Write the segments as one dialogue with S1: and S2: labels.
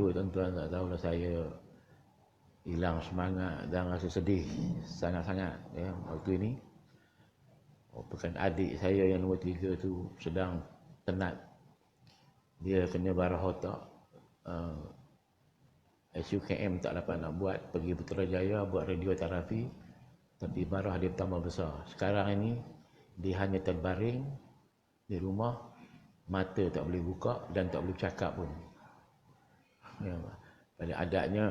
S1: tu tuan-tuan, tak tahulah saya hilang semangat dan rasa sedih sangat-sangat ya waktu ini. Bukan adik saya yang nombor 3 tu sedang tenat. Dia kena barah otak. SUKM tak dapat nak buat, pergi Putrajaya buat radioterapi, tapi barah dia tambah besar. Sekarang ini dia hanya terbaring di rumah, mata tak boleh buka dan tak boleh cakap pun. Ya, pada adatnya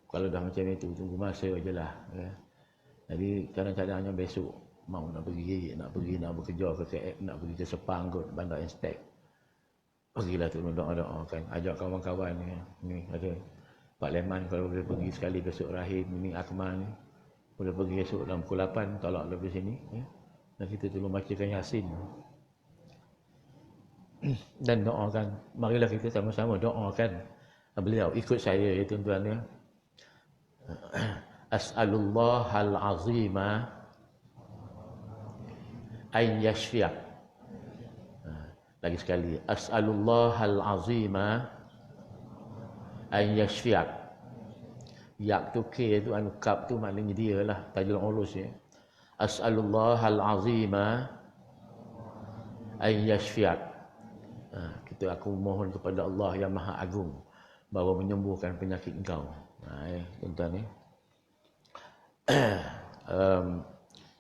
S1: kalau dah macam itu tunggu masa je lah ya. Jadi kadang-kadangnya besok mau nak pergi nak bekerja ke KL, nak pergi ke Sepang kot, Bandar Instek. Pergilah tu doa-doakan, ajak kawan-kawan ni ada Pak Leman kalau boleh pergi sekali ke Suk Rahim, ini Akmal ni boleh pergi esok dalam pukul 8 tolak dari sini ya. Dan kita tolong bacakan Yasin dan doakan. Marilah kita sama-sama doakan beliau, ikut saya ya tuan-tuan ya. As'alullahal azima ay yashfi'ak. Lagi sekali, as'alullahal azima ay yashfi'ak. Yak tu K tu, anu kap tu maknanya dia lah, tajul urus ya. As'alullahal azima ay yashfi'ak. Kita aku mohon kepada Allah yang Maha Agung bahawa menyembuhkan penyakit engkau. Tuan-tuan ya.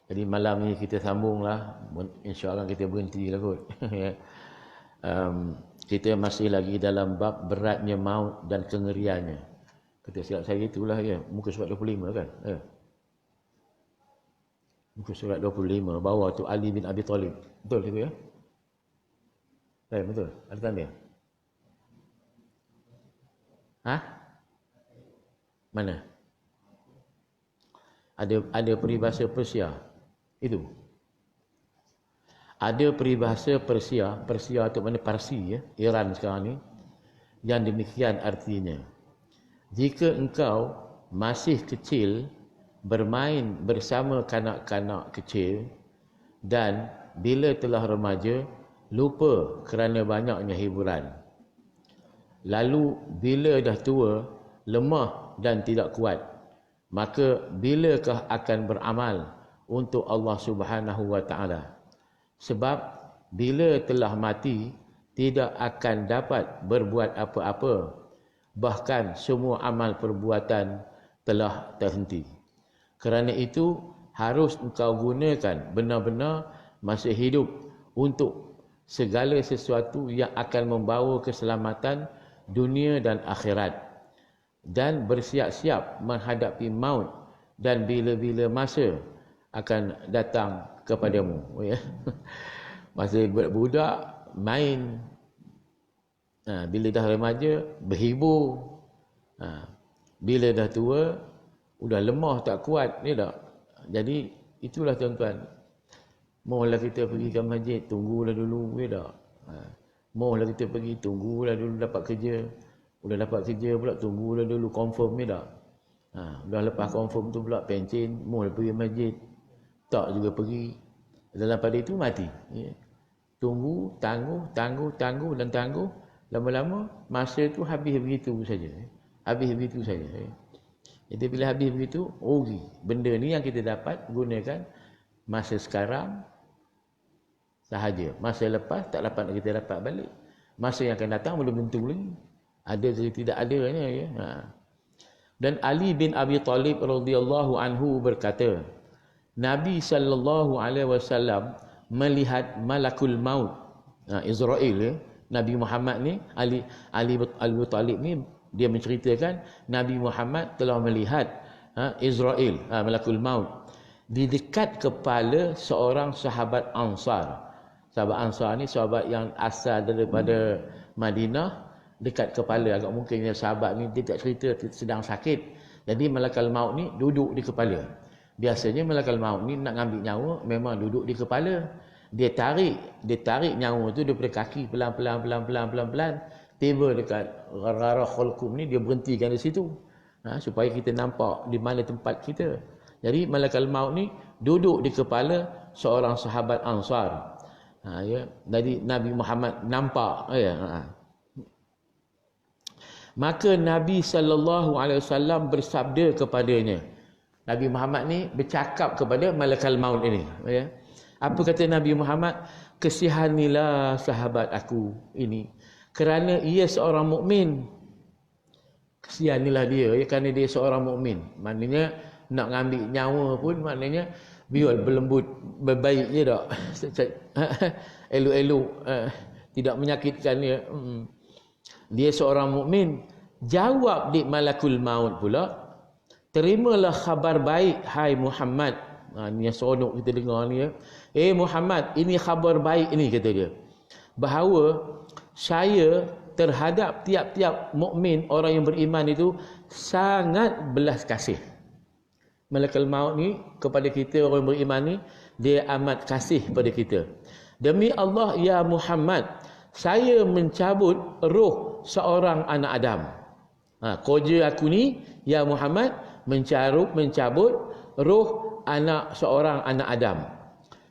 S1: Jadi malam ni kita sambunglah, insya-Allah kita berhenti lah kot. Kita masih lagi dalam bab beratnya maut dan kengeriannya. Kata silap saya itulah ya, muka surat 25 kan? Muka surat 25 bawah tu Ali bin Abi Talib. Betul itu ya? Betul. Ada tanda? Mana? Ada peribahasa Persia. Itu. Ada peribahasa Persia tu mana Parsi ya, Iran sekarang ni. Yang demikian artinya, jika engkau masih kecil bermain bersama kanak-kanak kecil dan bila telah remaja lupa kerana banyaknya hiburan. Lalu bila dah tua lemah dan tidak kuat, maka bilakah akan beramal untuk Allah Subhanahu wa taala? Sebab bila telah mati tidak akan dapat berbuat apa-apa, bahkan semua amal perbuatan telah terhenti. Kerana itu harus engkau gunakan benar-benar masa hidup untuk segala sesuatu yang akan membawa keselamatan dunia dan akhirat, dan bersiap-siap menghadapi maut dan bila-bila masa akan datang kepadamu ya. Masa budak main, bila dah remaja berhibur, bila dah tua udah lemah tak kuat ni tak. Jadi itulah tuan-tuan, mohonlah kita pergi ke masjid, tunggulah dulu ya tak. Mohonlah kita pergi, tunggulah dulu dapat kerja. Udah dapat kerja pula, tunggulah dulu confirm ni tak. Udah lepas confirm tu pula pencen, mohonlah pergi masjid, tak juga pergi. Dalam pada itu mati ya. Tunggu, tangguh dan tangguh, lama-lama masa tu habis begitu saja. Habis begitu saja. Jadi bila habis begitu, rugi. Benda ni yang kita dapat gunakan masa sekarang sahaja. Masa lepas tak dapat kita dapat balik. Masa yang akan datang belum tentu lagi. Ada atau tidak adanya ya. Dan Ali bin Abi Talib radhiyallahu anhu berkata, Nabi sallallahu alaihi wasallam melihat malakul maut, Israel ya. Nabi Muhammad ni, Ali Abi Talib ni, dia menceritakan Nabi Muhammad telah melihat Israel, malakul maut, di dekat kepala seorang sahabat Ansar. Sahabat Ansar ni sahabat yang asal daripada Madinah, dekat kepala. Agak mungkin sahabat ni dia tak cerita sedang sakit, jadi malakul maut ni duduk di kepala. Biasanya malakul maut ni nak ambil nyawa memang duduk di kepala. Dia tarik nyawa tu daripada kaki pelan-pelan tiba dekat rarah khulqum ni, dia berhentikan di situ supaya kita nampak di mana tempat kita. Jadi malakul maut ni duduk di kepala seorang sahabat Ansar. Ya. Jadi Nabi Muhammad nampak ya. Maka Nabi SAW bersabda kepadanya. Nabi Muhammad ni bercakap kepada malakal maut ini. Ya. Apa kata Nabi Muhammad? Kesihanilah sahabat aku ini, kerana ia seorang mukmin. Kesihanilah dia, ya, kerana dia seorang mukmin. Maknanya nak ngambil nyawa pun maknanya biar berlembut, berbaik je tak. Elok-elok, tidak menyakitkan dia. Dia seorang mukmin. Jawab di malakul maut pula, terimalah khabar baik hai Muhammad. Ni yang seronok kita dengar ni ya. Muhammad, ini khabar baik ini, kata dia, bahawa saya terhadap tiap-tiap mukmin, orang yang beriman itu sangat belas kasih. Malakul maut ni kepada kita orang yang beriman ni, dia amat kasih pada kita. Demi Allah ya Muhammad, saya mencabut roh seorang anak Adam. Koja aku ni ya Muhammad mencabut roh seorang anak Adam.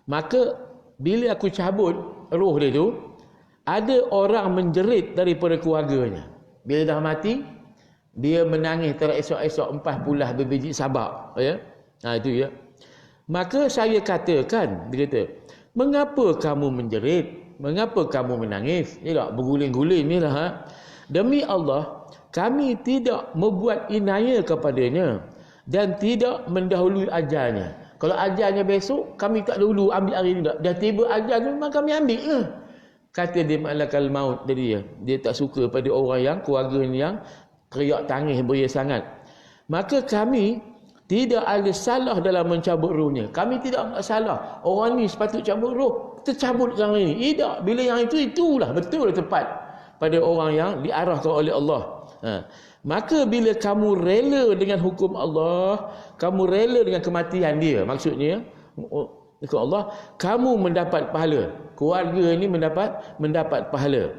S1: Maka bila aku cabut roh dia tu, ada orang menjerit daripada keluarganya. Bila dah mati, dia menangis teresok-esok 40 berbiji sabak, ya. Itu ya. Maka saya katakan, dia kata, mengapa kamu menjerit? Mengapa kamu menangis? Ya, berguling-guling ni lah. Demi Allah, kami tidak membuat inaya kepadanya dan tidak mendahului ajalnya. Kalau ajalnya besok, kami tak dulu ambil hari ni tak. Dah tiba ajal tu, memang kami ambil lah. Kata dia malakal maut dari dia. Dia tak suka pada orang yang, keluarga yang teriak tangis beria sangat. Maka kami tidak ada salah dalam mencabut rohnya. Kami tidak salah. Orang ni sepatut cabut roh, tercabut yang ini. Tidak. Bila yang itulah betul tepat pada orang yang diarahkan oleh Allah. Maka bila kamu rela dengan hukum Allah, kamu rela dengan kematian dia, maksudnya hukum Allah, kamu mendapat pahala. Keluarga ini mendapat pahala.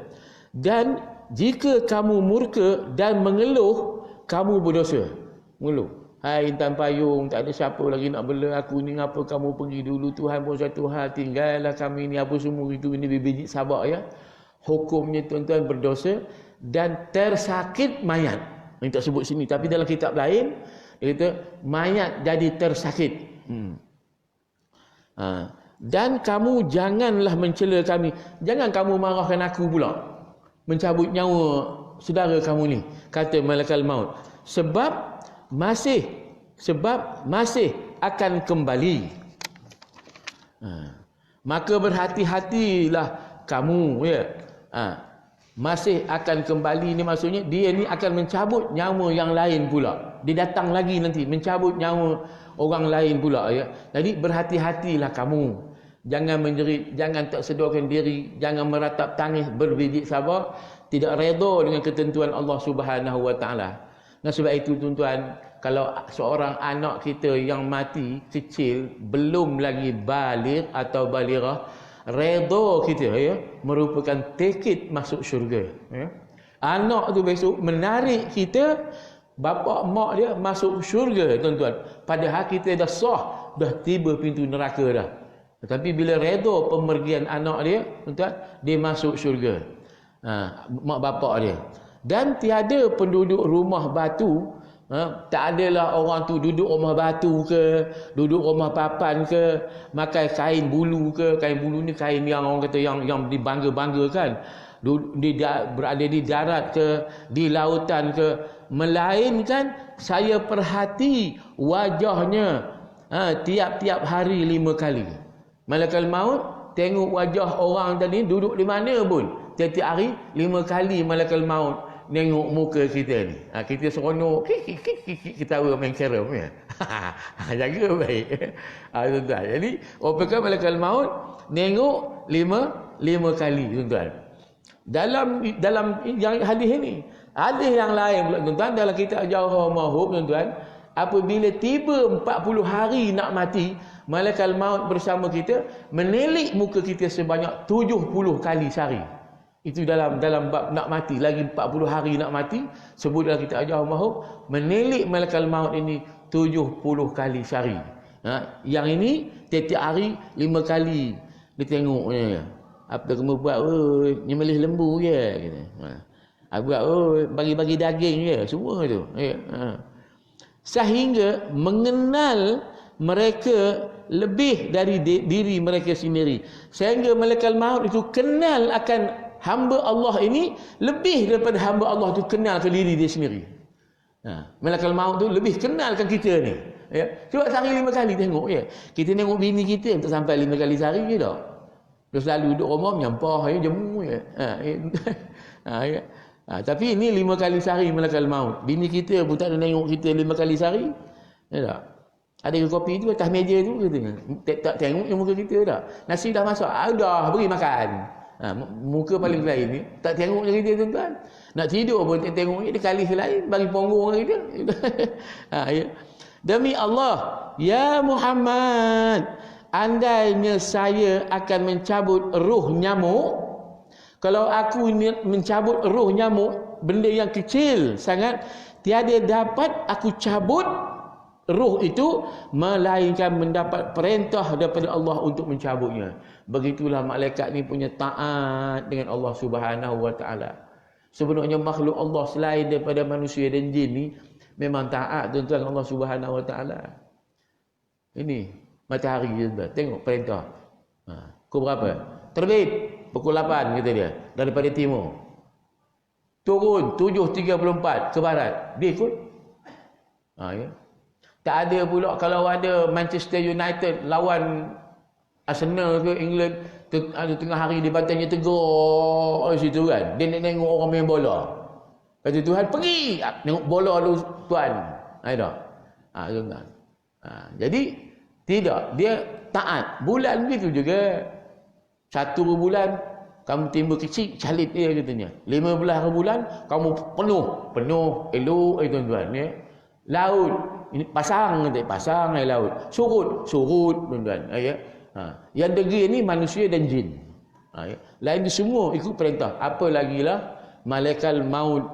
S1: Dan jika kamu murka dan mengeluh, kamu berdosa. Mengeluh, hai intan payung, tak ada siapa lagi nak bela aku ni, ngapa kamu pergi dulu, Tuhan pun satu hal, tinggallah kami ni, apa semua itu, ini bibit sabak ya. Hukumnya tuan-tuan berdosa dan tersakit mayat. Ini tak sebut sini, tapi dalam kitab lain dia kata mayat jadi tersakit. Dan kamu janganlah mencela kami. Jangan kamu marahkan aku pula, mencabut nyawa saudara kamu ni, kata malakal maut. Sebab masih akan kembali. Maka berhati-hatilah kamu, ya. Masih akan kembali ni maksudnya dia ni akan mencabut nyawa yang lain pula. Dia datang lagi nanti mencabut nyawa orang lain pula, ya. Jadi berhati-hatilah kamu. Jangan menjerit, jangan tak sedarkan diri, jangan meratap tangis berbiji sabar, tidak redha dengan ketentuan Allah Subhanahu wa taala. Nah, sebab itu tuan-tuan, kalau seorang anak kita yang mati kecil, belum lagi baligh atau balighah, redha kita, ya, merupakan tiket masuk syurga, ya. Anak tu besok menarik kita, bapa mak dia masuk syurga, tuan-tuan. Padahal kita dah sah, dah tiba pintu neraka dah. Tetapi bila redha pemergian anak dia, tuan-tuan, dia masuk syurga. Mak bapak dia. Dan tiada penduduk rumah batu, tak adalah orang tu duduk rumah batu ke, duduk rumah papan ke, makan kain bulu ke. Kain bulu ni kain yang orang kata yang dibangga-banggakan. Berada di darat ke, di lautan ke, melainkan saya perhati wajahnya tiap-tiap hari 5 kali. Malakal maut tengok wajah orang tadi duduk di mana pun, tiap-tiap hari 5 kali malakal maut tengok muka kita ni. Kita seronok, ketawa main carom, ya. Jaga baik. Tuan-tuan. Jadi orang malakal maut tengok 5 kali, tuan-tuan. Dalam yang hadis ini, ada yang lain pula, tuan-tuan, dalam kitab Jauhar Mahub, tuan-tuan, apabila tiba 40 hari nak mati, malakal maut bersama kita menilik muka kita sebanyak 70 kali sehari. Itu dalam bab nak mati, lagi 40 hari nak mati, sebut dalam kitab Jauhar Mahub, menilik malakal maut ini 70 kali sehari. Yang ini tiap-tiap hari 5 kali dia tengoknya. Apa kamu buat? Nyembelih lembu je, gitu. Buat bagi-bagi daging je semua tu. Ya. Sehingga mengenal mereka lebih dari diri mereka sendiri. Sehingga malaikat maut itu kenal akan hamba Allah ini lebih daripada hamba Allah itu kenal ke diri dia sendiri. Malaikat maut tu lebih kenalkan kita ni. Ya. Cuba sehari 5 kali tengok ya. Kita tengok bini kita tak sampai 5 kali sehari ke tak? Dia selalu duduk rumah menyampah ya, jemu ya. Ya. Tapi ini 5 kali sehari malaikat maut. Bini kita pun tak ada tengok kita 5 kali sehari. Ya tak? Ada kopi tu atas meja tu katanya. Tak tengok muka kita tak? Nasi dah masak. Dah beri makan. Muka paling lain ni tak tengok kita tuan-tuan. Nak tidur pun tak tengok dia kali lain bagi punggung kita. Ya. Demi Allah, ya Muhammad, andainya saya akan mencabut roh nyamuk, kalau aku mencabut roh nyamuk, benda yang kecil sangat, tiada dapat aku cabut roh itu melainkan mendapat perintah daripada Allah untuk mencabutnya. Begitulah malaikat ni punya taat dengan Allah Subhanahu wa taala. Sebenarnya makhluk Allah selain daripada manusia dan jin ni memang taat tuan-tuan Allah Subhanahu wa taala. Ini matahari tuan-tuan, tengok perintah. Pukul berapa? Terbit pukul 8 kata dia daripada timur. Turun 7.34 ke barat. Dia ikut. Ya. Tak ada pula kalau ada Manchester United lawan Arsenal ke England ada tengah hari di batangnya tegur situ kan. Dia nak tengok orang main bola. Kata Tuhan pergi tengok bola dulu tuan. Tak? Tuan. Jadi tidak, dia taat. Bulan begitu juga. 1 bulan kamu timbul kecil calit dia katanya. 15 bulan kamu penuh elok tuan-tuan ya. Laut ini pasang laut. Surut tuan-tuan ya. Yang degil ni manusia dan jin. Ya. Lain tu semua ikut perintah. Apa lagi lah malaikat maut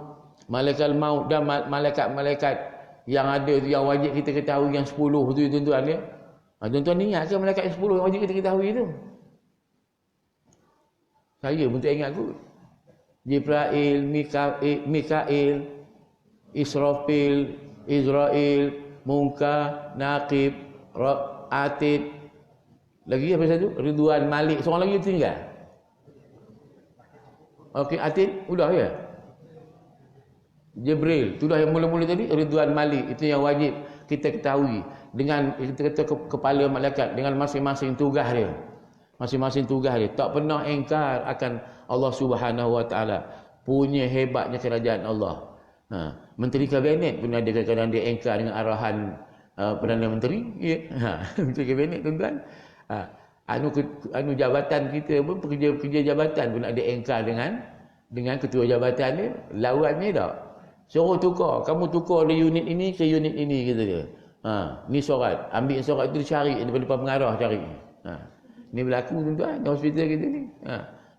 S1: dan malaikat-malaikat yang ada tu yang wajib kita ketahui yang 10 tu tuan-tuan ya. Tuan-tuan ingat ke malaikat yang 10 yang wajib kita ketahui tu? Saya pun tak ingat kot. Jibril, Mikail, Israfil, Israel, Munkar, Naqib, Atid. Lagi apa satu? Ridwan Malik. Seorang lagi tinggal. Okey, Atid sudah ya. Jibril, itu dah yang mula-mula tadi. Ridwan Malik, itu yang wajib kita ketahui dengan kita kata kepala malaikat dengan masing-masing tugas dia. Tak pernah engkar akan Allah Subhanahu wa taala. Punya hebatnya kerajaan Allah. Menteri Kabinet pun ada kadang-kadang dia engkar dengan arahan Perdana Menteri ya. Menteri Kabinet tuan-tuan. Anu jabatan kita pun pekerja jabatan pun ada engkar dengan ketua jabatan dia. Lawannya tak. Suruh tukar, kamu tukar dari unit ini ke unit ini kata dia. Ni surat, ambil surat itu dicari daripada pengarah cari. Ni berlaku tuan-tuan di hospital kita ni.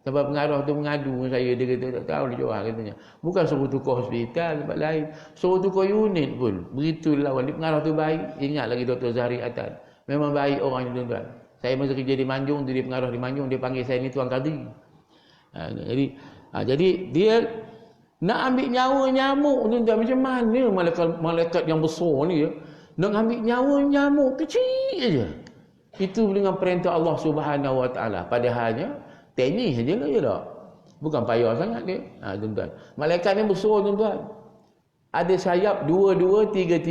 S1: Sampai pengarah tu mengadu dengan saya, dia kata tak tahu dia jual katanya. Bukan suruh tukar hospital tempat lain, suruh tukar unit pun. Begitu lawan. Dia pengarah tu baik. Ingat lagi Dr. Zahri Atan. Memang baik orang ni tuan-tuan. Saya masa kerja di Manjung, dia pengarah di Manjung, dia panggil saya ni Tuan Kadri. Jadi dia nak ambil nyawa nyamuk tuan-tuan. Macam mana malaikat yang besar ni ya, nak ambil nyawa nyamuk kecil aja. Itu dengan perintah Allah Subhanahu wa taala. Padahalnya tenis sajalah ya tak. Bukan payah sangat dia. Tuan-tuan. Malaikat ni besar tuan-tuan. Ada sayap 2 2 3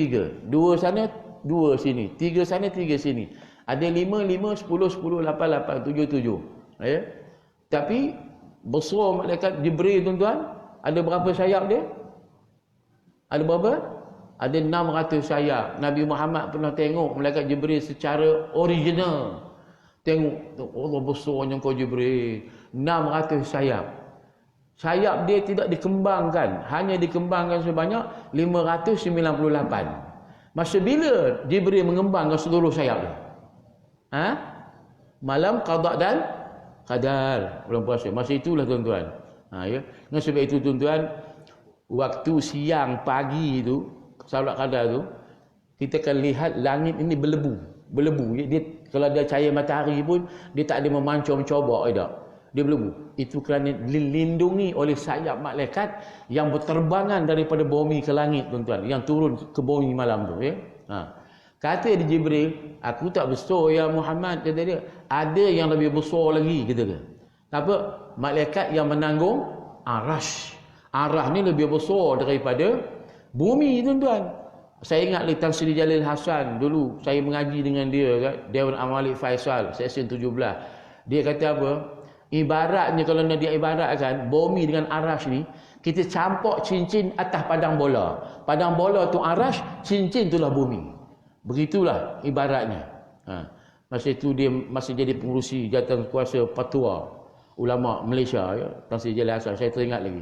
S1: 3. 2 sana, 2 sini. 3 sana, 3 sini. Ada 5 5 10 10 8 8 7 7. Ya. Tapi besar malaikat Jibril tuan-tuan. Ada berapa sayap dia? Ada berapa? Ada 600 sayap. Nabi Muhammad pernah tengok malaikat Jibril secara original. Tengok Allah besarnya kau Jibril. 600 sayap. Sayap dia tidak dikembangkan. Hanya dikembangkan sebanyak 598. Masa bila Jibril mengembangkan seluruh sayap dia? Malam qada dan qadar. Bulan puasa. Masa itulah tuan-tuan. Ya. Dengan sebab itu tuan-tuan, waktu siang pagi itu, salat qadar tu, kita akan lihat langit ini berlebu. Dia kalau ada cahaya matahari pun dia tak ada memancung mencobok tak. dia berlebu. Itu kerana dilindungi oleh sayap malaikat yang berterbangan daripada bumi ke langit, tuan-tuan, yang turun ke bumi malam tu, ya. Kata dia Jibril, aku tak besar ya Muhammad, kata dia. Ada yang lebih besar lagi, kata dia. Apa? Malaikat yang menanggung arash. Arash ni lebih besar daripada bumi, tuan-tuan. Saya ingat Tan Sri Jalil Hasan dulu saya mengaji dengan dia kat Dewan Amalik Faisal Seksyen 17. Dia kata apa? Ibaratnya kalau nak diibaratkan bumi dengan arash ni, kita campur cincin atas padang bola. Padang bola tu arash, cincin itulah bumi. Begitulah ibaratnya. Masa itu dia masih jadi pengurusi jawatan kuasa Patua ulama Malaysia, ya, Tan Sri Jalil Hasan, saya teringat lagi.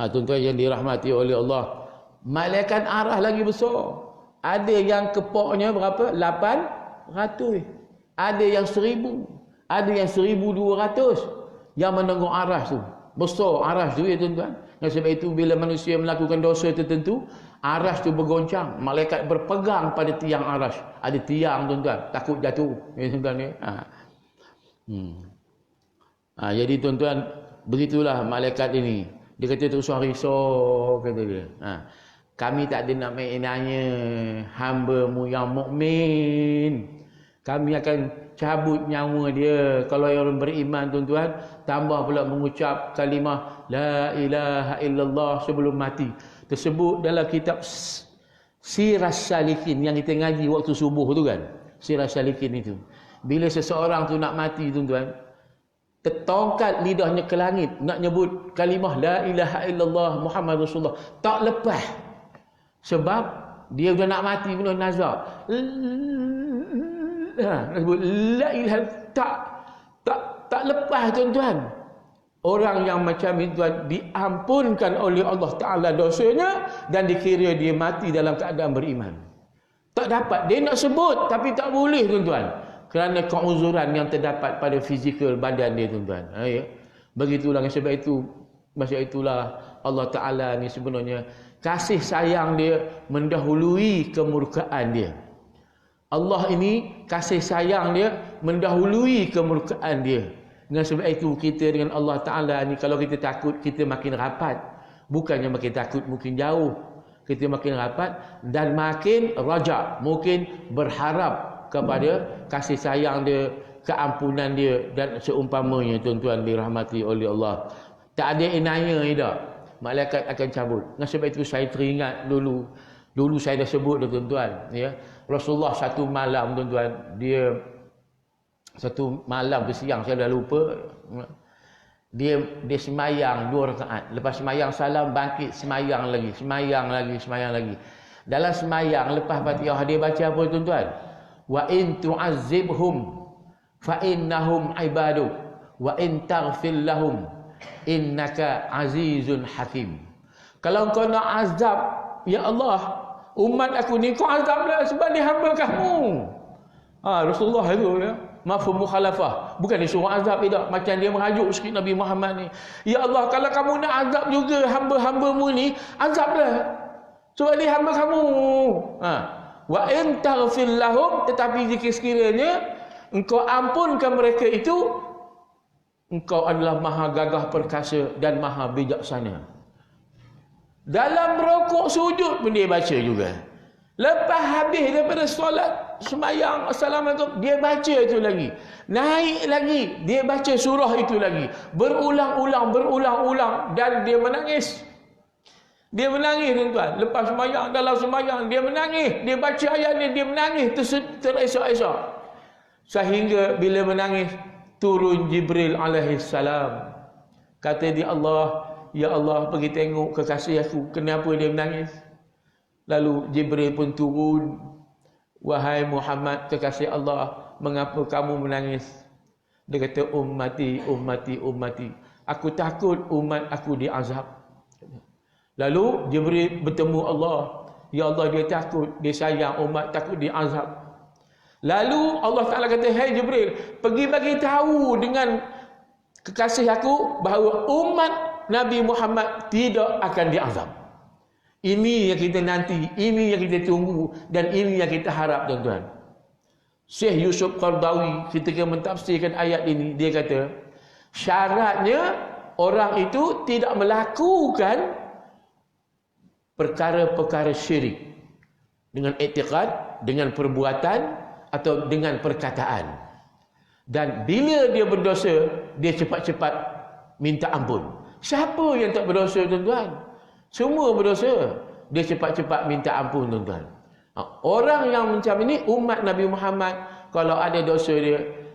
S1: Tuan-tuan yang dirahmati oleh Allah, malaikat arah lagi besar. Ada yang kepoknya berapa? 800. Ada yang 1000. Ada yang 1200 yang menanggung arah tu. Besar arah tu, ya tuan-tuan. Dan sebab itu bila manusia melakukan dosa tertentu, arah tu bergoncang. Malaikat berpegang pada tiang arah. Ada tiang, tuan-tuan, takut jatuh, ya tuan-tuan, ya. Jadi tuan-tuan, begitulah malaikat ini. Dia kata terus risau, kata dia. Kami tak ada nak main-nanya hamba-Mu yang mukmin. Kami akan cabut nyawa dia. Kalau orang beriman, tuan-tuan, tambah pula mengucap kalimah La ilaha illallah sebelum mati. Tersebut dalam kitab Siras Salikin yang kita ngaji waktu subuh tu kan. Siras Salikin itu. Bila seseorang tu nak mati, tuan-tuan, tertongkat lidahnya ke langit nak nyebut kalimah La ilaha illallah Muhammad Rasulullah, tak lepas. Sebab dia dah nak mati penuh nazar. Sebut la ilaha, tak lepas, tuan-tuan. Orang yang macam itu, tuan, diampunkan oleh Allah Taala dosanya dan dikira dia mati dalam keadaan beriman. Tak dapat dia nak sebut tapi tak boleh, tuan-tuan, kerana keuzuran yang terdapat pada fizikal badan dia, tuan-tuan. Ya. Begitulah, sebab itu masa itulah Allah Taala ni sebenarnya kasih sayang dia mendahului kemurkaan dia. Allah ini kasih sayang dia mendahului kemurkaan dia. Dengan sebab itu kita dengan Allah Ta'ala ni, kalau kita takut, kita makin rapat. Bukannya makin takut, makin jauh. Kita makin rapat dan makin raja, mungkin berharap kepada kasih sayang dia, keampunan dia dan seumpamanya, tuan-tuan dirahmati oleh Allah. Tak ada yang nanya, tak? Malaikat akan cabut. Dengan sebab itu saya teringat dulu saya dah sebut dah, tuan-tuan, ya. Rasulullah satu malam, tuan-tuan, dia satu malam ke siang, saya dah lupa, dia semayang 2 rakaat. Lepas semayang salam, bangkit semayang lagi. Dalam semayang lepas Fatihah dia baca apa, tuan-tuan? Wa in tu'azzibhum fa innahum ibaduk wa in taghfir lahum innaka azizun hakim. Kalau kau nak azab, ya Allah, umat aku ni kau azablah sebab dia hamba kamu. Rasulullah itu, ya, mafhum mukhalafah. Bukan dia suruh azab, tidak. Macam dia merajuk sikit Nabi Muhammad ni. Ya Allah, kalau kamu nak azab juga hamba-hambamu ni, azablah sebab dia hamba kamu. Wa in taghfir lahum, tetapi jika sekiranya engkau ampunkan mereka itu, engkau adalah maha gagah perkasa dan maha bijaksana. Dalam rukuk sujud pun dia baca juga. Lepas habis daripada solat semayang assalamualaikum, dia baca itu lagi. Naik lagi, dia baca surah itu lagi. Berulang-ulang dan dia menangis. Dia menangis, tuan-tuan. Lepas semayang, dalam semayang dia menangis. Dia baca ayat ni, dia menangis teresak-esak. Sehingga bila menangis, turun Jibril alaihissalam. Kata dia, Allah, ya Allah, pergi tengok kekasih aku, kenapa dia menangis. Lalu Jibril pun turun. Wahai Muhammad, kekasih Allah, mengapa kamu menangis? Dia kata, ummati. Aku takut umat aku diazab. Lalu Jibril bertemu Allah. Ya Allah, dia takut, dia sayang umat, takut diazab. Lalu Allah Ta'ala kata, hai Jibril, pergi bagi tahu dengan kekasih aku bahawa umat Nabi Muhammad tidak akan diazab. Ini yang kita nanti, ini yang kita tunggu dan ini yang kita harap, tuan-tuan. Syekh Yusuf Qardawi ketika mentafsirkan ayat ini, dia kata syaratnya orang itu tidak melakukan perkara-perkara syirik dengan i'tiqad, dengan perbuatan atau dengan perkataan. Dan bila dia berdosa, dia cepat-cepat minta ampun. Siapa yang tak berdosa, tuan-tuan? Semua berdosa. Dia cepat-cepat minta ampun, tuan-tuan. Orang yang macam ini, umat Nabi Muhammad, kalau ada dosa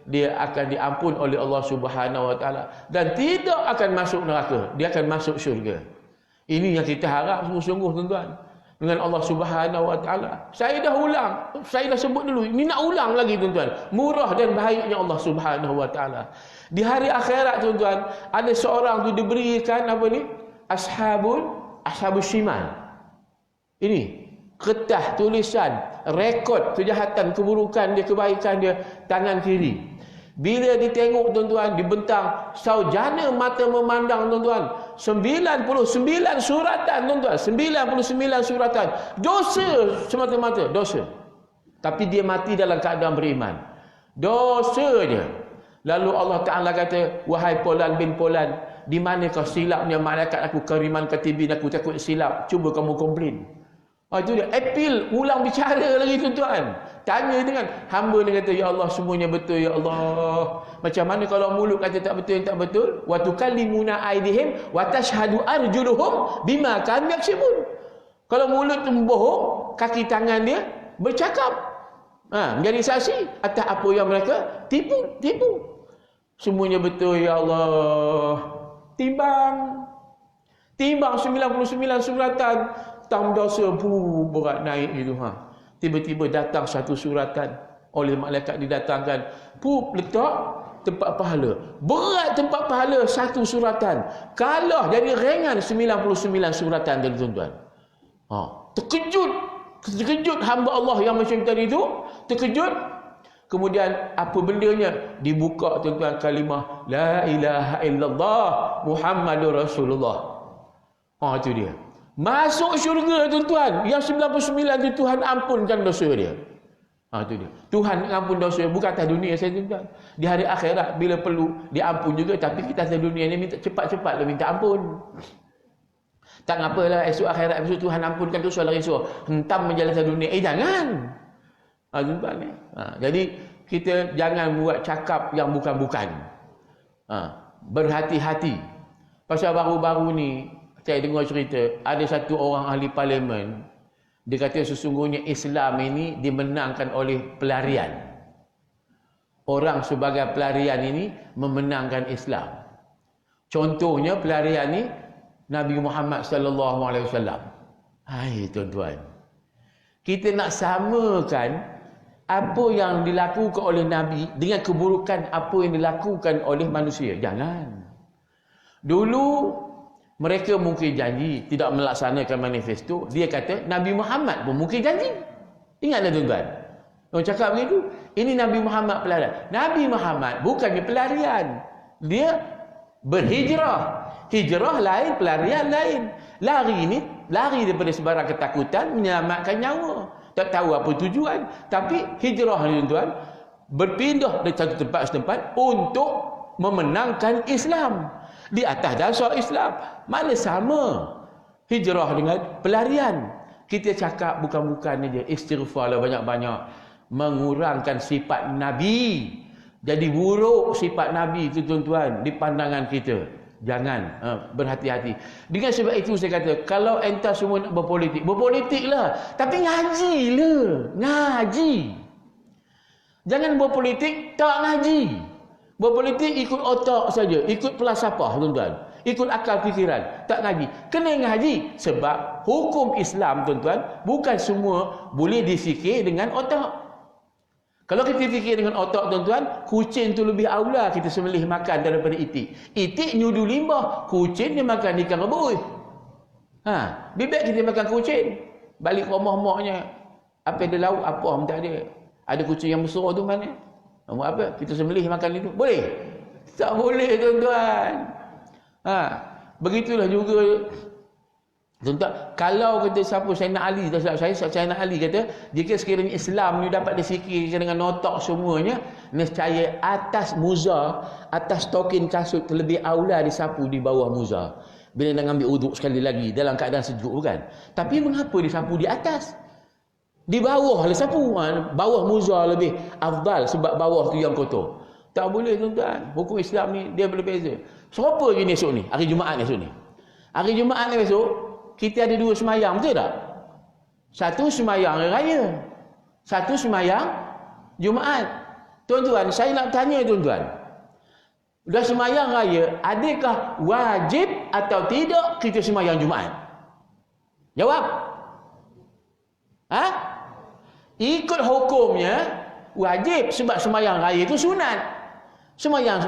S1: dia akan diampun oleh Allah Subhanahu Wa Taala dan tidak akan masuk neraka, dia akan masuk syurga. Ini yang kita harap sungguh-sungguh, tuan-tuan, dengan Allah Subhanahu Wa Taala. Saya dah ulang, saya dah sebut dulu, ini nak ulang lagi, tuan-tuan. Murah dan baiknya Allah Subhanahu Wa Taala. Di hari akhirat, tuan-tuan, ada seorang tu diberikan apa ni? Ashabus shimal. Ini kertas tulisan rekod kejahatan, keburukan dia, kebaikan dia, tangan kiri. Bila ditengok, tuan-tuan, dibentang saujana mata memandang, tuan-tuan, 99 suratan, tuan-tuan, 99 suratan, dosa semata-mata, dosa. Tapi dia mati dalam keadaan beriman. Dosa dia. Lalu Allah Ta'ala kata, wahai Polan bin Polan, di mana kau silapnya malaikat aku, kariman katibin, aku takut silap, cuba kamu komplain. Itu dia, appeal, ulang bicara lagi, tuan-tuan. Tanya dengan hamba, dia kata, ya Allah, semuanya betul, ya Allah. Macam mana kalau mulut kata tak betul, yang tak betul? Wa tukallimuna aydihim wa tashhadu arjuluhum bima kanu yaksibun. Kalau mulut tu bohong, kaki tangan dia bercakap. Menjadi saksi atas apa yang mereka tipu. Semuanya betul, ya Allah. Timbang 99 suratan, tam dosa berat naik gitu. Tiba-tiba datang satu suratan oleh malaikat didatangkan, letak tempat pahala. Berat tempat pahala satu suratan, kalah jadi ringan 99 suratan, tuan-tuan. Terkejut hamba Allah yang macam tadi itu, terkejut. Kemudian apa bendanya? Dibuka, tuan-tuan, kalimah la ilaha illallah Muhammadur Rasulullah. Itu dia. Masuk syurga, tuan-tuan. Yang 99 itu Tuhan ampunkan dosa dia. Itu dia. Tuhan ampun dosa, bukan atas dunia saya, tuan-tuan. Di hari akhirat bila perlu diampun juga, tapi kita atas dunia ni minta cepat-cepat minta ampun. Tak apalah, esok akhirat esok Tuhan ampunkan dosa lagi esok. Hentam menjalan atas dunia. Jangan. Tuan-tuan ni. Jadi kita jangan buat cakap yang bukan-bukan. Berhati-hati. Pasal baru-baru ni saya dengar cerita, ada satu orang ahli parlimen, dia kata sesungguhnya Islam ini dimenangkan oleh pelarian. Orang sebagai pelarian ini memenangkan Islam. Contohnya pelarian ni Nabi Muhammad sallallahu alaihi wasallam. Hai tuan-tuan. Kita nak samakan apa yang dilakukan oleh Nabi dengan keburukan apa yang dilakukan oleh manusia. Jangan. Dulu mereka mungkin janji tidak melaksanakan manifesto. Dia kata Nabi Muhammad pun mungkin janji. Ingatlah, tuan-tuan. Orang cakap begitu. Ini Nabi Muhammad pelarian. Nabi Muhammad bukannya pelarian. Dia berhijrah. Hijrah lain, pelarian lain. Lari daripada sebarang ketakutan, menyelamatkan nyawa. Tak tahu apa tujuan. Tapi hijrah, tuan-tuan, berpindah dari satu tempat ke tempat untuk memenangkan Islam. Di atas dasar Islam. Mana sama hijrah dengan pelarian. Kita cakap bukan-bukan aja, istighfarlah banyak-banyak, mengurangkan sifat Nabi. Jadi buruk sifat Nabi itu, tuan-tuan, di pandangan kita. Jangan, berhati-hati. Dengan sebab itu saya kata, kalau entah semua nak berpolitik, berpolitiklah, tapi ngajilah, ngaji. Jangan berpolitik tak ngaji. Berpolitik ikut otak saja, ikut pelasapah, tuan-tuan. Ikut akal fikiran, tak ngaji. Kena ngaji sebab hukum Islam, tuan-tuan, bukan semua boleh difikir dengan otak. Kalau kita fikir dengan otak, tuan-tuan, kucing tu lebih aula kita sembelih makan daripada itik. Itik nyudu limbah, kucing dia makan ikan rebus. Bebek kita makan kucing. Balik rumah maknya, apa ada lauk, apa pun tak ada. Ada kucing yang besar tu mana? Apa? Kita sembelih makan itu. Boleh? Tak boleh, tuan-tuan. Begitulah juga Tuan-tuan, kalau kata siapa Sayyidina Ali, Sayyidina Ali kata, jika sekiranya Islam ni dapat difikirkan dengan otak semuanya, nescaya atas muza, atas tokin kasut terlebih aula disapu di bawah muza. Bila nak ambil uduk sekali lagi dalam keadaan sejuk kan. Tapi mengapa disapu di atas? Di bawah lah sapu. Bawah muza lebih afdal sebab bawah tu yang kotor. Tak boleh tuan-tuan. Hukum Islam ni dia berbeza. Serupa gini esok ni, hari Jumaat esok ni. Hari Jumaat ni besok kita ada dua semayang, betul tak? Satu semayang raya, satu semayang Jumaat. Tuan-tuan, saya nak tanya tuan-tuan. Dah semayang raya, adakah wajib atau tidak kita semayang Jumaat? Jawab. Ikut hukumnya wajib sebab semayang raya itu sunat. Semayang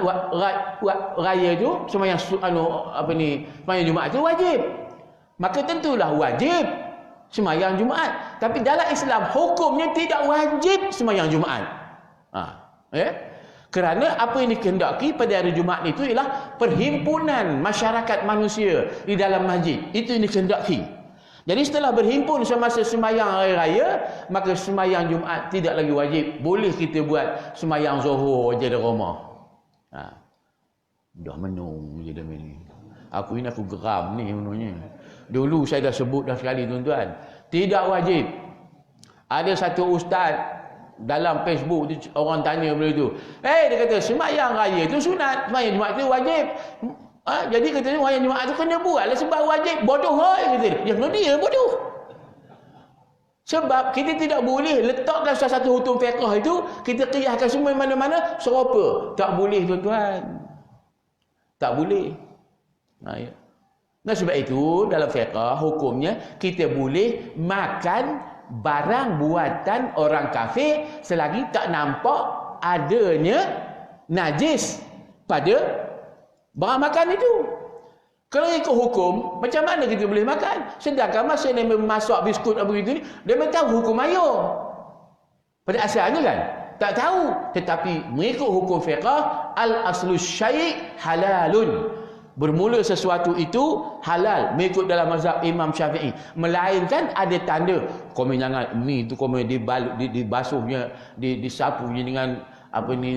S1: raya itu, semayang semayang Jumaat itu wajib. Maka tentulah wajib semayang Jumaat. Tapi dalam Islam hukumnya tidak wajib semayang Jumaat. Kerana apa yang dikehendaki pada hari Jumaat itu ialah perhimpunan masyarakat manusia di dalam masjid. Itu yang dikehendaki. Jadi setelah berhimpun semasa semayang hari raya, maka semayang Jumaat tidak lagi wajib. Boleh kita buat semayang Zuhur je di rumah. Dah menung je dah ni. Aku geram ni menungnya. Dulu saya dah sebut dah sekali tuan-tuan. Tidak wajib. Ada satu ustaz dalam Facebook tu, orang tanya benda tu. Dia kata sembahyang raya tu sunat, sembahyang Jumaat tu wajib. Jadi katanya sembahyang Jumaat tu kena buat lah sebab wajib. Bodoh oi kata dia. Dia bodoh. Sebab kita tidak boleh letakkan salah satu hukum fiqh itu kita qiyaskan semua mana-mana serupa. Tak boleh tuan-tuan. Tak boleh. Nah sebab itu dalam fiqh hukumnya kita boleh makan barang buatan orang kafir selagi tak nampak adanya najis pada barang makan itu. Kalau ikut hukum, macam mana kita boleh makan? Sedangkan masa dia memasak biskut apa begitu ni, dia memang tahu hukum mayo. Pada asalnya kan tak tahu, tetapi mengikut hukum fiqh al-aslu syai' halalun. Bermula sesuatu itu halal mengikut dalam mazhab Imam Syafi'i. Melainkan ada tanda. Komen jangan mi tu komen dibalut dibasuhnya, disapunya dengan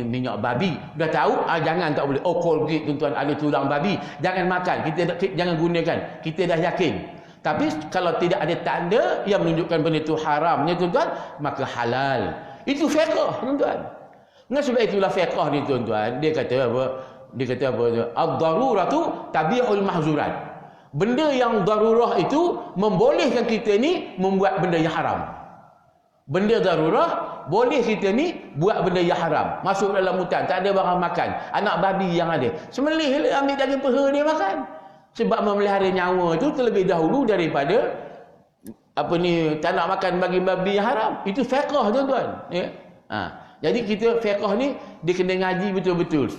S1: minyak babi. Dah tahu jangan, tak boleh. Colgate tuan-tuan ada tulang babi. Jangan makan. Jangan gunakan. Kita dah yakin. Tapi kalau tidak ada tanda yang menunjukkan benda itu haramnya tuan-tuan, maka halal. Itu fiqh tuan-tuan. Nah sebab itulah fiqh ni tuan-tuan. Dia kata apa? Ad-daruratu tabi'ul mahzurat. Benda yang darurah itu membolehkan kita ni membuat benda yang haram. Benda darurah boleh kita ni buat benda yang haram. Masuk dalam hutan, tak ada barang makan. Anak babi yang ada, sembelih ambil daging peha dia makan. Sebab memelihara nyawa itu terlebih dahulu daripada tak nak makan bagi babi yang haram. Itu fiqh tuan-tuan. Jadi kita fiqh ni dia kena ngaji betul-betul,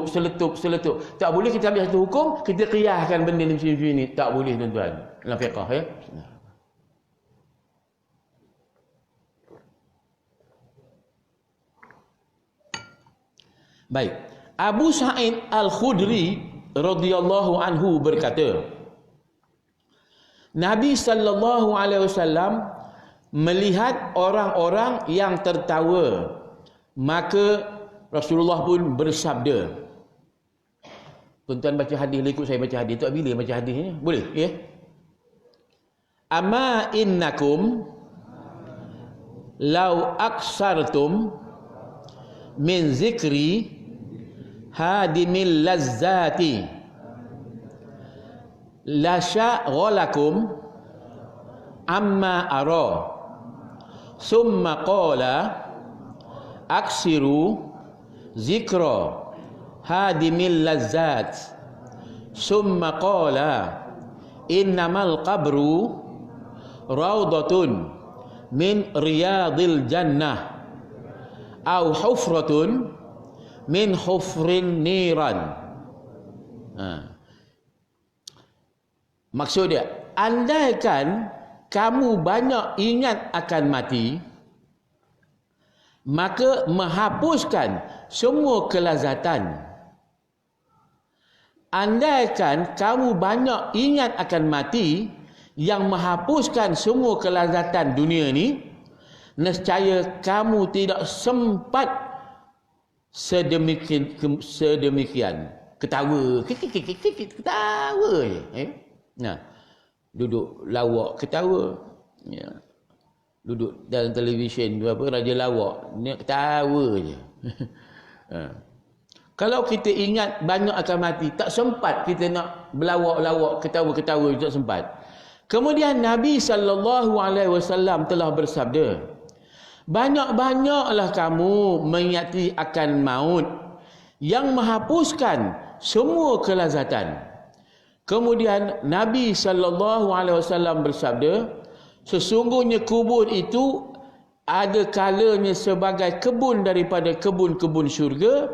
S1: seletup. Tak boleh kita ambil satu hukum, kita qiyaskan benda ni macam ni. Tak boleh tuan-tuan. Dalam fiqh ya. Baik. Abu Sa'id Al-Khudri radhiyallahu anhu berkata, Nabi sallallahu alaihi wasallam melihat orang-orang yang tertawa. Maka Rasulullah pun bersabda. Tuan-tuan baca hadis, ikut saya baca hadis. Tak bila baca hadis ni? Boleh? Ya? Ama innakum law aksartum min zikri hadimil lazzati la sya'ghalakum amma ara summa qala aksiru zikra hadimil lazzat summa qala innamal qabru rawdatun min riyadil jannah au hufratun min hufrin niran. Maksud dia, andaikan kamu banyak ingat akan mati, maka menghapuskan semua kelazatan. Andaikan kamu banyak ingat akan mati, yang menghapuskan semua kelazatan dunia ni, nescaya kamu tidak sempat sedemikian ketawa je, nah, duduk lawak ketawa, ya. Duduk dalam televisyen raja lawak ni ketawa je. Kalau kita ingat banyak akan mati, tak sempat kita nak berlawak-lawak ketawa-ketawa, tak sempat. Kemudian Nabi SAW telah bersabda, banyak-banyaklah kamu mengingati akan maut yang menghapuskan semua kelazatan. Kemudian Nabi SAW bersabda, sesungguhnya kubur itu ada kalanya sebagai kebun daripada kebun-kebun syurga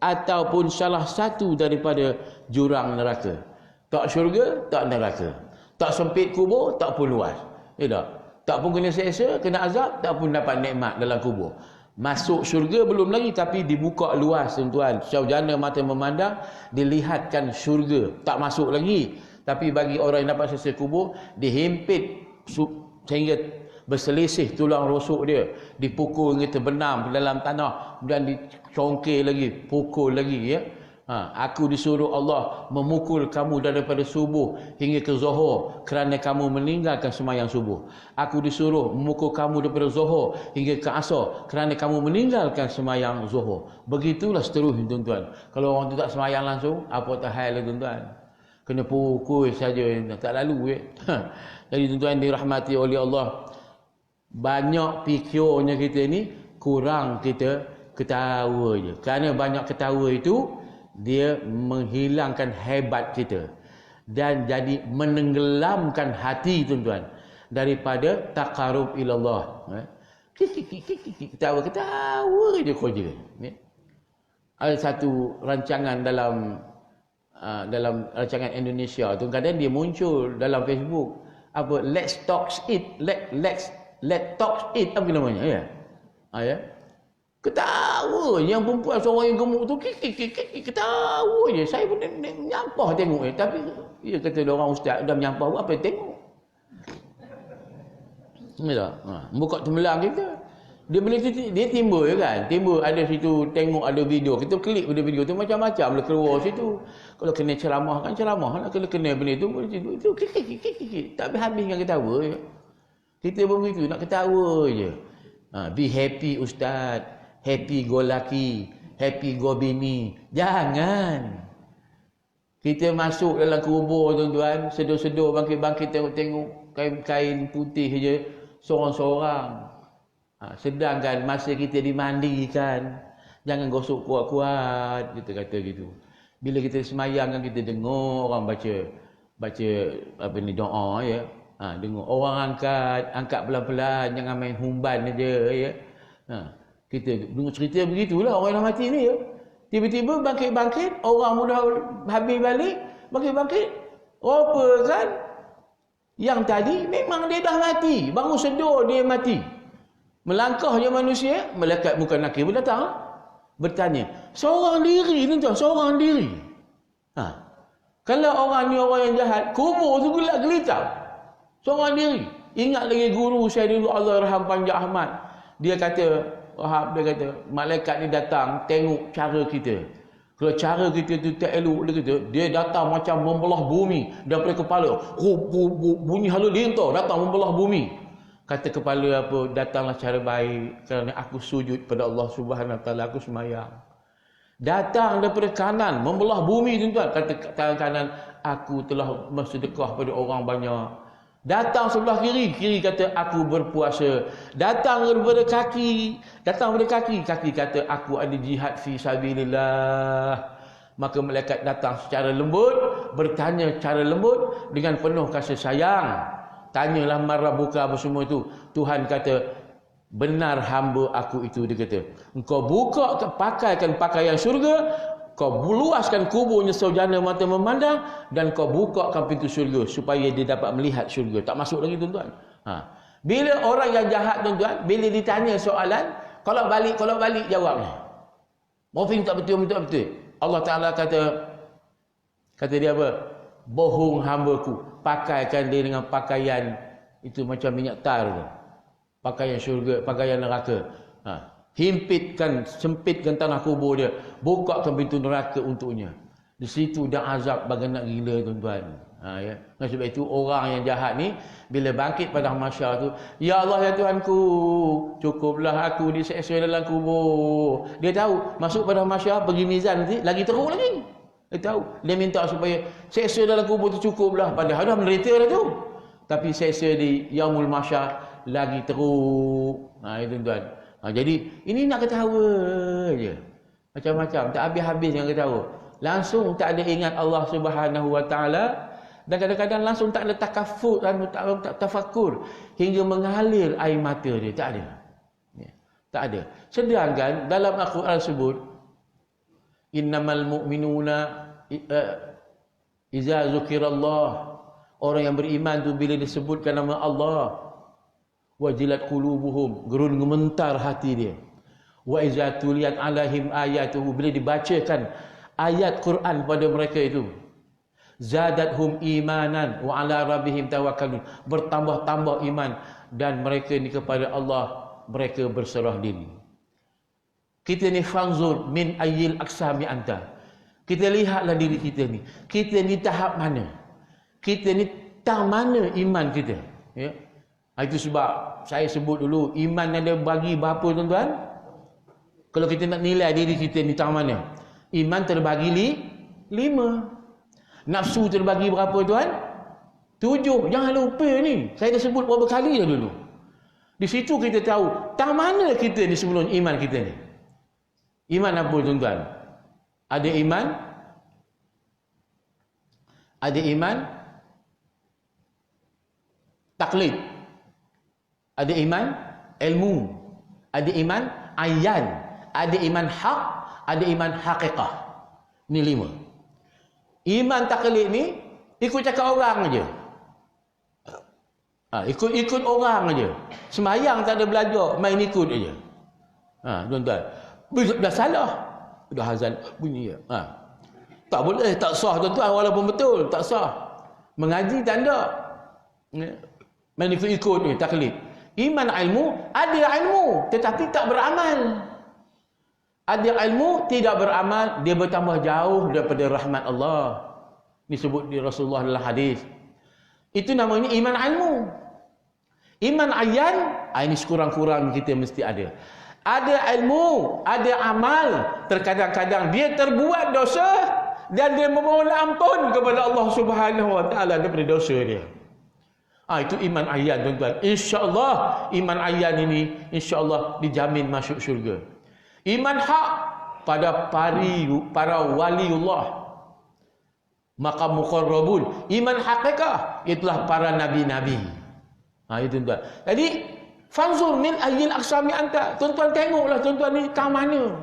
S1: ataupun salah satu daripada jurang neraka. Tak syurga, tak neraka. Tak sempit kubur, tak pun luas. Tak pun kena seksa, kena azab, tak pun dapat nikmat dalam kubur. Masuk syurga belum lagi, tapi dibuka luas tuan-tuan. Saujana mata memandang, dilihatkan syurga. Tak masuk lagi. Tapi bagi orang yang dapat seksa kubur, dihimpit sehingga berselisih tulang rusuk dia, dipukul hingga terbenam ke dalam tanah, dan dicongkir lagi, pukul lagi, ya. Aku disuruh Allah memukul kamu daripada subuh hingga ke zuhur kerana kamu meninggalkan sembahyang subuh. Aku disuruh memukul kamu daripada zuhur hingga ke asar kerana kamu meninggalkan sembahyang zuhur. Begitulah seterusnya tuan-tuan. Kalau orang tu tak sembahyang langsung, apa tak hal lah tuan-tuan. Kena pukul saja, tak lalu, ya. Jadi tuan-tuan dirahmati oleh Allah, banyak fikirnya kita ni, kurang kita ketawa je. Kerana banyak ketawa itu, dia menghilangkan hebat kita dan jadi menenggelamkan hati tuan-tuan daripada taqarrub ilallah. Ketawa je kau je. Ada satu rancangan dalam rancangan Indonesia tu, kadang dia muncul dalam Facebook, apa, let's talk it, let's talk it, apa namanya, ya. Ya. Ketawa yang perempuan seorang yang gemuk tu ketawa je. Saya pun menyampah tengok tapi dia kata orang ustaz dah menyampah, apa tengok. Nampak? Buka cemerlang kita. Dia benda tu dia timbul kan. Timbul ada situ, tengok ada video. Kita klik pada video tu macam-macam lah keluar situ. Kalau kena ceramah kan ceramah lah. Kalau kena benda tu tak habis dengan ketawa je. Kita pun begitu, nak ketawa je. Be happy ustaz. Happy go lucky, happy go bini. Jangan. Kita masuk dalam kubur tuan-tuan, sedur-sedur, bangkit-bangkit, tengok-tengok kain-kain putih je, seorang-seorang. Sedangkan masa kita dimandikan, jangan gosok kuat-kuat, kita kata gitu. Bila kita semayang kan kita dengar orang baca apa ni, doa, ya. Dengar orang angkat pelan-pelan, jangan main humban aja, ya. Kita dengar cerita begitulah orang yang mati ni, ya. Tiba-tiba bangkit-bangkit, orang mudah habis balik, bangkit-bangkit. Apa kan? Yang tadi memang dia dah mati, baru sedar dia mati. Melangkah je manusia, malaikat muka nakir pun datang, bertanya. Seorang diri tuan-tuan, seorang diri. Kalau orang ni orang yang jahat, kubur tu gelap gelita. Seorang diri. Ingat lagi guru saya dulu, Allahyarham Panjang Ahmad. Dia kata, Wahab, dia kata, malaikat ni datang tengok cara kita. Kalau cara kita tu tak elok, dia kata, dia datang macam membelah bumi daripada kepala. Bunyi halilintar datang membelah bumi. Kata kepala apa, datanglah cara baik kerana aku sujud pada Allah Subhanahu Wa Taala, aku semayang. Datang daripada kanan membelah bumi tuan-tuan. Kata tangan kanan, aku telah bersedekah pada orang banyak. Datang sebelah kiri, kiri kata aku berpuasa. Datang daripada kaki, kaki kata aku ada jihad fi sabilillah. Maka malaikat datang secara lembut, bertanya secara lembut dengan penuh kasih sayang. Tanyalah marabbuka apa semua itu. Tuhan kata, benar hamba aku itu, dia kata. Engkau buka pakaikan pakaian syurga, kau luaskan kuburnya saujana mata memandang, dan kau bukakan pintu syurga supaya dia dapat melihat syurga. Tak masuk lagi tuan-tuan. Bila orang yang jahat tuan-tuan, bila ditanya soalan, kalau balik jawabnya. Mungkin tak betul. Allah Ta'ala kata dia apa? bohong hamba-Ku, pakaikan dia dengan pakaian itu macam minyak tar tu. Pakaian syurga, pakaian neraka. Himpitkan, sempitkan tanah kubur dia, bukakan pintu neraka untuknya. Di situ dah azab bagai nak gila tuan-tuan. Ya. Nah, sebab itu orang yang jahat ni bila bangkit pada mahsyar tu, ya Allah ya Tuhanku, cukuplah aku diseksa dalam kubur. Dia tahu masuk pada mahsyar pergi mizan nanti lagi teruk lagi. Dia tahu, dia minta supaya seksa dalam kubur tu cukuplah, padahal dah menderita dah tu. Tapi seksa di yaumul mahsyar lagi teruk. Itu tuan. Jadi ini nak ketawa je. Macam-macam, tak habis-habis yang ketawa. Langsung tak ada ingat Allah Subhanahu Wa Taala, dan kadang-kadang langsung tak ada takafur dan tak tafakur hingga mengalir air mata dia. Tak ada. Tak ada. Sedangkan dalam Al-Quran sebut, innamal mu'minuna iza zukirallah, orang yang beriman tu bila disebutkan nama Allah, wajilat qulubuhum, gerun gementar hati dia. Wa iza tuliyat alaihim ayatuhu, bila dibacakan ayat Quran pada mereka itu, zadathum imanan wa ala rabbihim tawakkalun, bertambah-tambah iman, dan mereka ni kepada Allah mereka berserah diri. Kita ni fanzur min ayyil aksami anta, kita lihatlah diri kita ni, kita ni tahap mana, kita ni tahap mana iman kita, ya. Itu sebab saya sebut dulu, iman ada bagi berapa tuan-tuan? Kalau kita nak nilai diri kita ni tahap mana, iman terbagi 5, nafsu terbagi berapa tuan? 7. Jangan lupa ni, saya dah sebut berapa kali dah dulu. Di situ kita tahu tahap mana kita ni sebelum iman kita ni. Iman apa tuan-tuan? Ada iman taklid, ada iman ilmu, ada iman ayan, ada iman hak, ada iman haqiqah. Ni 5. Iman taklid ni ikut cakap orang aja. Ikut orang aja. Sembahyang tak ada belajar, main ikut aja. Tuan-tuan, dah salah, dah azan bunyi. Tak boleh, tak sah tuan-tuan, walaupun betul tak sah. Mengaji tanda main ikut ni taklid. Iman ilmu, ada ilmu tetapi tak beramal. Ada ilmu tidak beramal, dia bertambah jauh daripada rahmat Allah. Ini sebut di Rasulullah dalam hadis. Itu namanya iman ilmu. Iman ayan, ini sekurang-kurang kita mesti ada. Ada ilmu, ada amal, terkadang-kadang dia terbuat dosa dan dia memohon ampun kepada Allah Subhanahu Wa Taala daripada dosa dia. Itu iman ayan tuan-tuan. InsyaAllah iman ayan ini insyaAllah dijamin masuk syurga. Iman hak pada para waliullah, maqam muqarrabun. Iman haqiqah itulah para nabi-nabi. Itu tuan-tuan. Jadi fanzur min ayyil aqsami anta. Tuan-tuan tengoklah tuan-tuan ni kat mana.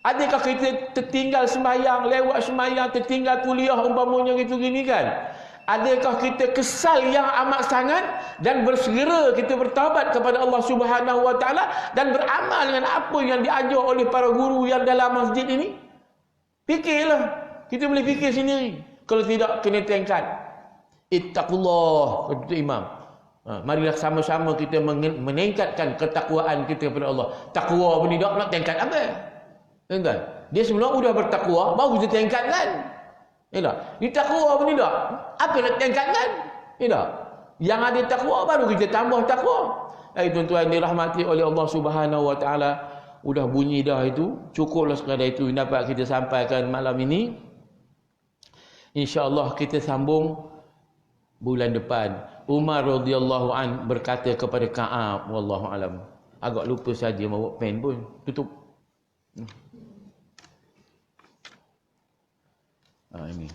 S1: Adakah kita tertinggal sembahyang, lewat sembahyang, tertinggal kuliah umpamanya gitu gini kan? Adakah kita kesal yang amat sangat dan bersegera kita bertaubat kepada Allah Subhanahu Wa Taala dan beramal dengan apa yang diajar oleh para guru yang dalam masjid ini? Fikirlah. Kita boleh fikir sendiri. Kalau tidak, kena tingkat. Ittaqullah, kata imam. Marilah sama-sama kita meningkatkan ketakwaan kita kepada Allah. Takwa pun tidak nak tingkat apa? Tuan-tuan, dia sebelum sudah bertakwa, baru kita tingkatkan. Tak? Dia takwa pun tidak. Apa nak tingkatkan? Tak? Yang ada takwa baru kita tambah takwa. Tuan-tuan dirahmati oleh Allah Subhanahu Wa Taala. Udah bunyi dah itu. Cukuplah sekadar itu yang dapat kita sampaikan malam ini. InsyaAllah kita sambung bulan depan. Umar radhiyallahu an berkata kepada Ka'ab, wallahu alam. Agak lupa saja bawa pen pun. Tutup. Ini.